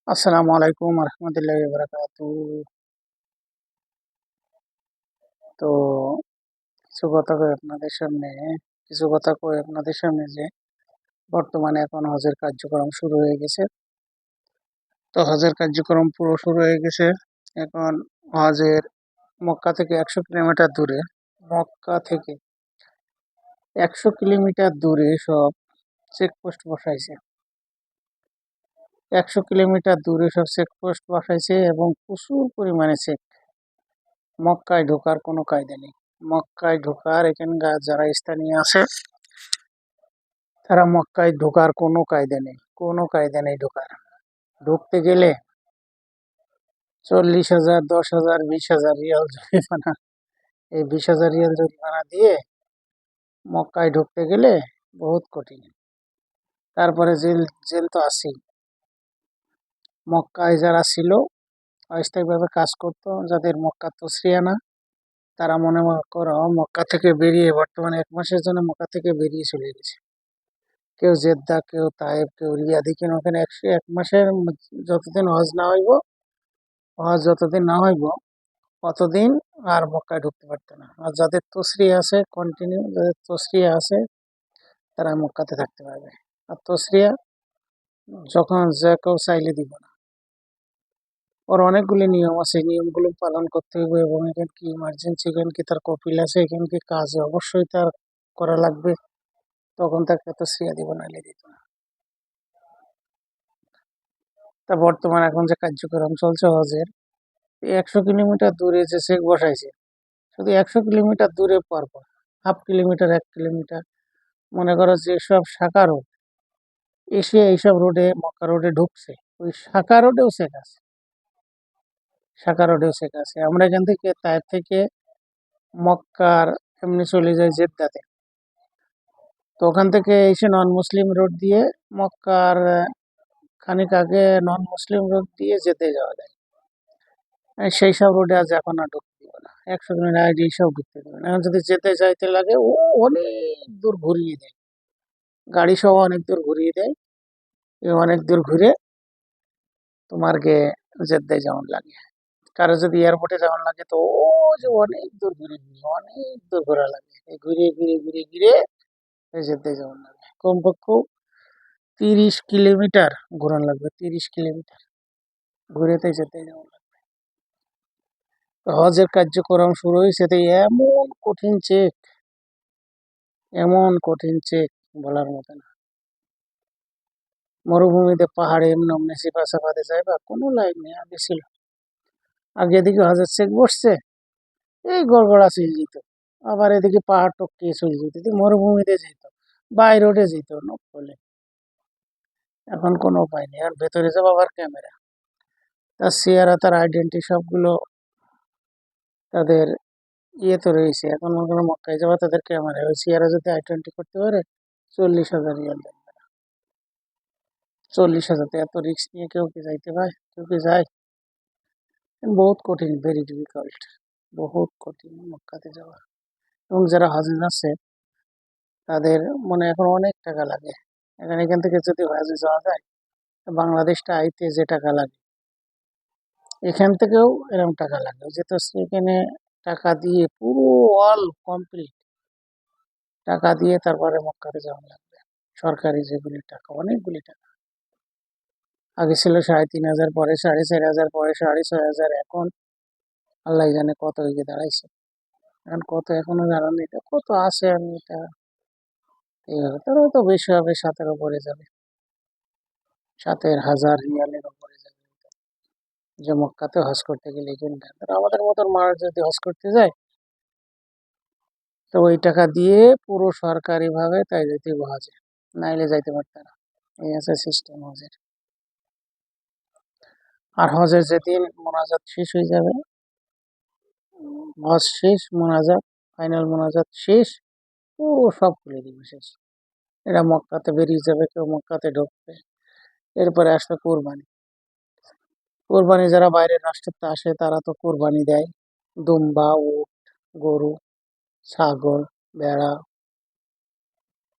আসসালামু আলাইকুম রহমতুল্লাহি বারাকাতু। তো কিছু কথা কই আপনাদের সামনে কিছু কথা কই আপনাদের সামনে যে বর্তমানে এখন হজের কার্যক্রম শুরু হয়ে গেছে। তো হজের কার্যক্রম পুরো শুরু হয়ে গেছে। এখন হজের মক্কা থেকে 100 কিলোমিটার দূরে, মক্কা থেকে 100 কিলোমিটার দূরে সব চেকপোস্ট বসাইছে। 100 কিলোমিটার দূরে সব চেকপোস্ট বসাইছে এবং প্রচুর পরিমাণে চেক। মক্কায় ঢোকার কোনো কায়দা নেই। মক্কায় ঢোকার এখানকার যারা স্থানীয় আছে তারা মক্কায় ঢোকার কোনো কায়দা নেই ঢোকার। ঢুকতে গেলে 40,000, 10,000, 20,000 রিয়াল জরিমানা। এই 20,000 রিয়াল জরিমানা দিয়ে মক্কায় ঢুকতে গেলে বহুত কঠিন। তারপরে জেল জেল তো আছেই। মক্কায় যারা ছিল অস্থায়ীভাবে কাজ করতো, যাদের মক্কা তসরিয়া না, তারা মনে করো মক্কা থেকে বেরিয়ে বর্তমানে 1 মাসের জন্য মক্কা থেকে বেরিয়ে চলে গেছে। কেউ জেদ্দা, কেউ তায়েব, কেউ রিয়াদি, কেন ওখানে 1 মাসের যতদিন হজ যতদিন না হইব অতদিন আর মক্কায় ঢুকতে পারতো না। আর যাদের তসরিয়া আছে, কন্টিনিউ যাদের তসরিয়া আছে, তারা মক্কাতে থাকতে পারবে। আর তসরিয়া যখন যে কেউ চাইলে দিব না। ওর অনেকগুলি নিয়ম আছে, নিয়মগুলো পালন করতে হবে। এবং এখানে কি ইমার্জেন্সি, এখানে কি তার কপিল আছে, এখানে কি কাজে অবশ্যই তার করা লাগবে, তখন তাকে তসরিয়া দিব, নাইলে দিত না। তা বর্তমানে এখন যে কার্যক্রম চলছে হজের, এই 100 কিলোমিটার দূরে যে চেক বসাইছে, শুধু 100 কিলোমিটার দূরে পরপর, হাফ কিলোমিটার, 1 কিলোমিটার, মনে করো যে সব শাখা রোড, এশিয়া এইসব রোডে মক্কা রোডে ঢুকছে, ওই শাখা রোডেও চেক আছে। আমরা এখান থেকে তার থেকে মক্কার এমনি চলে যাই জেদ্দাতে। তো ওখান থেকে এসে নন মুসলিম রোড দিয়ে মক্কার খানিক আগে নন মুসলিম রোড দিয়ে যেতে যাওয়া যায়। সেই সব রোডে আজ এখন আর ঢুকতে দেবে না। 100 কিলোমিটার আগে সব ঢুকতে দেবে না। এখন যদি যেতে যাইতে লাগে, ও অনেক দূর ঘুরিয়ে দেয়, গাড়ি সহ অনেক দূর ঘুরিয়ে দেয়। অনেক দূর ঘুরে তোমার গে জেদ্দায় যেমন লাগে। কারো যদি এয়ারপোর্টে যেমন লাগে, তো ও যে অনেক দূর অনেক দূর ঘোরা লাগে। এই ঘুরে ঘুরে ঘুরে ঘুরে জেদ্দায় যেমন লাগে। কমপক্ষে 30 কিলোমিটার ঘোরান লাগবে, 30 কিলোমিটার ঘুরেতে যেতে যেমন লাগবে। তো হজের কার্যক্রম শুরু হয়েছে, তো এমন কঠিন চেক বলার মতো না। মরুভূমিতে পাহাড়ে এমনি অমনি সিপা চাপাতে যায় বা কোনো লাইন নেই। আগে এদিকে হজের চেক বসছে, এই গড়গড়া চলে যেত। আবার এদিকে পাহাড় টপকিয়ে চলে যেত, এদিকে মরুভূমিতে যেত, বাই রোডে যেত, বলে। এখন কোনো উপায় নেই। আর ভেতরে যাবো আবার ক্যামেরা, তার চেহারা, তার আইডেন্টি সবগুলো তাদের ইয়ে তো রয়েছে। এখন মনে করো মক্কায় যাওয়া তাদের ক্যামেরা, ওই চেহারা যদি আইডেন্টি করতে পারে, 40,000 রিয়াল দেবে। 40,000, এত রিস্ক নিয়ে কেউ কি যাইতে পারে? কেউ কি যায়? বহুত কঠিন, ভেরি ডিফিকাল্ট, বহুত কঠিন মক্কাতে যাওয়া। এবং যারা হজে যাচ্ছে তাদের মনে এখন অনেক টাকা লাগে। এখান থেকে যদি হজে যাওয়া যায়, বাংলাদেশটা আইতে যে টাকা লাগে, এখান থেকেও এরকম টাকা লাগে। ওই যে তো সেখানে টাকা দিয়ে পুরো অল কমপ্লিট টাকা দিয়ে তারপরে মক্কাতে যাওয়া লাগবে। সরকারি যেগুলি টাকা, অনেকগুলি টাকা। আগে ছিল 3,500, পরে 4,500, পরে 6,500, এখন আল্লাহ জানে কত হয়ে দাঁড়াইছে। এখন কত এখনো জানা নেই, এটা কত আছে। আমি এটা এইভাবে তারও তো বেশি হবে, 7-এর উপরে যাবে, 7,000 রিয়ালের উপরে যাবে। যে মক্কাতে হজ করতে গেলে এখানকার আমাদের মতন মানুষ যদি হজ করতে যায়, তো ওই টাকা দিয়ে পুরো সরকারি ভাবে তাই যেতে হজে, নাইলে যাইতে পারত না। এই আছে সিস্টেম হজের। আর হজের যেদিন মোনাজাত শেষ হয়ে যাবে, হজ শেষ, মোনাজাত, ফাইনাল মোনাজাত শেষ, পুরো সব খুলে দিবে, শেষ। এরা মক্কাতে বেরিয়ে যাবে, কেউ মক্কাতে ঢুকবে। এরপরে আসবে কোরবানি। কোরবানি যারা বাইরের রাষ্ট্রতে আসে তারা তো কোরবানি দেয়, দুম্বা, উট, গরু, ছাগল, ভেড়া,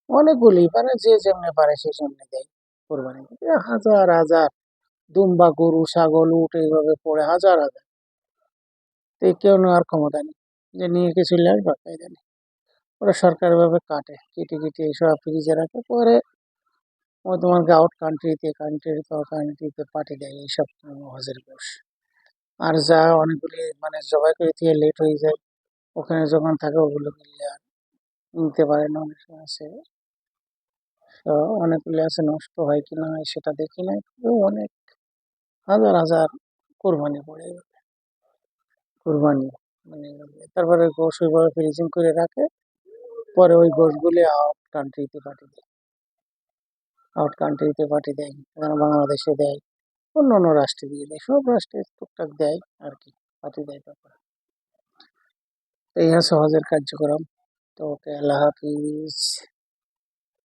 অনেকগুলি, মানে যে যেমনি পারে সে জন্য দেয়। কোরবানি দিতে হাজার হাজার দুম্বা, গরু, ছাগল, উট এইভাবে পড়ে হাজার হাজার। তো কেউ নেওয়ার ক্ষমতা নেই যে নিয়ে কিছু ল্যাস বা কায়দা নেই। ওরা সরকার এভাবে কাটে, কেটে কেটে এইসব ফ্রিজে রাখে, পরে ও তোমাকে আউট কান্ট্রিতে পাঠিয়ে দেয় এইসব হজের গোশ। আর যা অনেকগুলি মানে জবাই করে দিয়ে লেট হয়ে যায়, ওখানে যখন থাকে ওগুলো কিনলে আর নিতে পারে না, অনেক সময় আছে। তো অনেকগুলি আছে নষ্ট হয় কিনা সেটা দেখি না, তবুও অনেক হাজার হাজার কোরবানি পড়ে যাবে। কোরবানি মানে তারপরে গোশ ওইভাবে ফ্রিজিং করে রাখে, পরে ওই গোশগুলি আউট কান্ট্রিতে পাঠিয়ে দেয়, যেমন বাংলাদেশে দেয়, অন্য অন্য রাষ্ট্রে দিয়ে দেয়, সব রাষ্ট্রে টুকটাক দেয় আর কি, পাঠিয়ে দেয়। তারপর এই হচ্ছে হজের কার্যক্রম। তো ওকে, আল্লাহ হাফিজ।